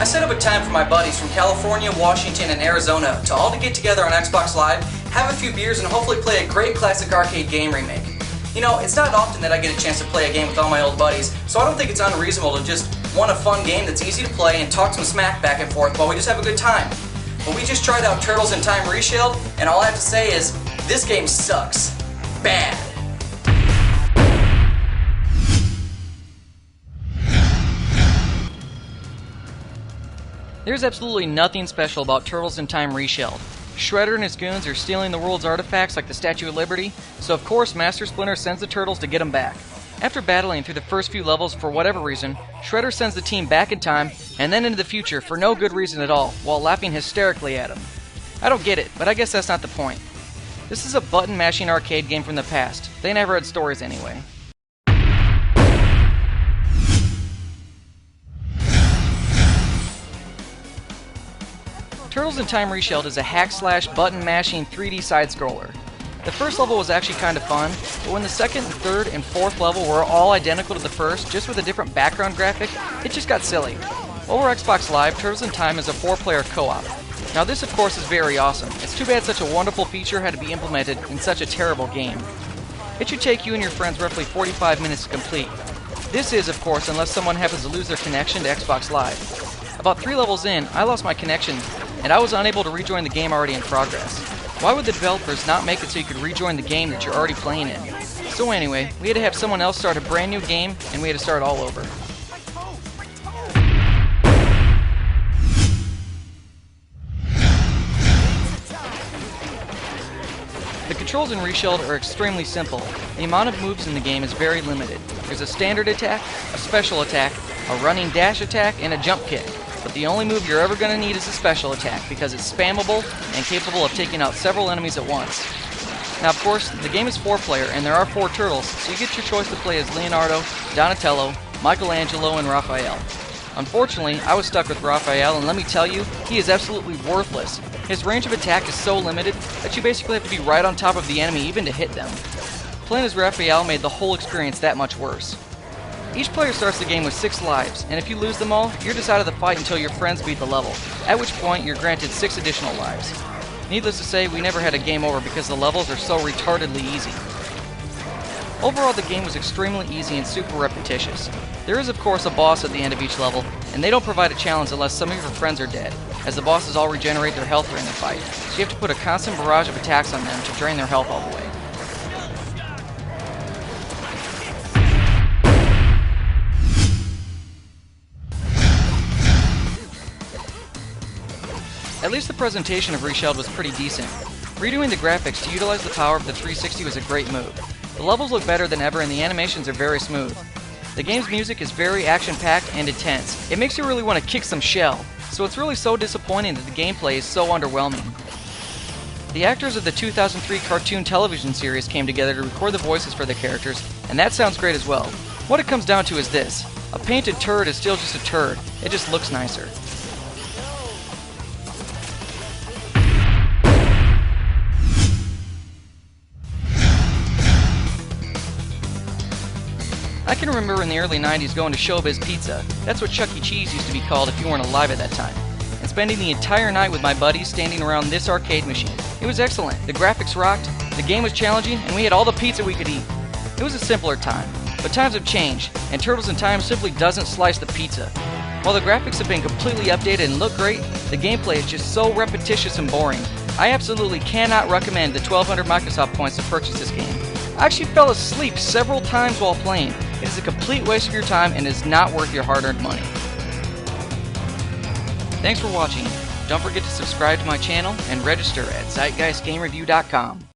set up a time for my buddies from California, Washington, and Arizona to all get together on Xbox Live, have a few beers, and hopefully play a great classic arcade game remake. You know, it's not often that I get a chance to play a game with all my old buddies, so I don't think it's unreasonable to just want a fun game that's easy to play and talk some smack back and forth while we just have a good time. But we just tried out Turtles in Time Reshelled, and all I have to say is, this game sucks. Bad. There's absolutely nothing special about Turtles in Time Reshelled. Shredder and his goons are stealing the world's artifacts like the Statue of Liberty, so of course Master Splinter sends the Turtles to get them back. After battling through the first few levels for whatever reason, Shredder sends the team back in time and then into the future for no good reason at all, while laughing hysterically at him. I don't get it, but I guess that's not the point. This is a button-mashing arcade game from the past. They never had stories anyway. Turtles in Time Reshelled is a hack-slash, button-mashing 3D side-scroller. The first level was actually kind of fun, but when the second, third, and fourth level were all identical to the first, just with a different background graphic, it just got silly. Over Xbox Live, Turtles in Time is a 4-player co-op. Now this of course is very awesome. It's too bad such a wonderful feature had to be implemented in such a terrible game. It should take you and your friends roughly 45 minutes to complete. This is, of course, unless someone happens to lose their connection to Xbox Live. About 3 levels in, I lost my connection, and I was unable to rejoin the game already in progress. Why would the developers not make it so you could rejoin the game that you're already playing in? So anyway, we had to have someone else start a brand new game, and we had to start all over. The controls in Reshelled are extremely simple. The amount of moves in the game is very limited. There's a standard attack, a special attack, a running dash attack, and a jump kick. But the only move you're ever going to need is a special attack, because it's spammable and capable of taking out several enemies at once. Now of course, the game is 4-player and there are 4 turtles, so you get your choice to play as Leonardo, Donatello, Michelangelo, and Raphael. Unfortunately, I was stuck with Raphael, and let me tell you, he is absolutely worthless. His range of attack is so limited that you basically have to be right on top of the enemy even to hit them. Playing as Raphael made the whole experience that much worse. Each player starts the game with 6 lives, and if you lose them all, you're just out of the fight until your friends beat the level, at which point you're granted 6 additional lives. Needless to say, we never had a game over because the levels are so retardedly easy. Overall, the game was extremely easy and super repetitious. There is of course a boss at the end of each level, and they don't provide a challenge unless some of your friends are dead, as the bosses all regenerate their health during the fight, so you have to put a constant barrage of attacks on them to drain their health all the way. At least the presentation of Reshelled was pretty decent. Redoing the graphics to utilize the power of the 360 was a great move. The levels look better than ever and the animations are very smooth. The game's music is very action-packed and intense. It makes you really want to kick some shell, so it's really so disappointing that the gameplay is so underwhelming. The actors of the 2003 cartoon television series came together to record the voices for the characters, and that sounds great as well. What it comes down to is this: a painted turd is still just a turd, it just looks nicer. I can remember in the early 90s going to Showbiz Pizza, that's what Chuck E. Cheese used to be called if you weren't alive at that time, and spending the entire night with my buddies standing around this arcade machine. It was excellent, the graphics rocked, the game was challenging, and we had all the pizza we could eat. It was a simpler time, but times have changed, and Turtles in Time simply doesn't slice the pizza. While the graphics have been completely updated and look great, the gameplay is just so repetitious and boring. I absolutely cannot recommend the 1,200 Microsoft points to purchase this game. I actually fell asleep several times while playing. It is a complete waste of your time and is not worth your hard-earned money. Thanks for watching. Don't forget to subscribe to my channel and register at ZeitgeistGameReview.com.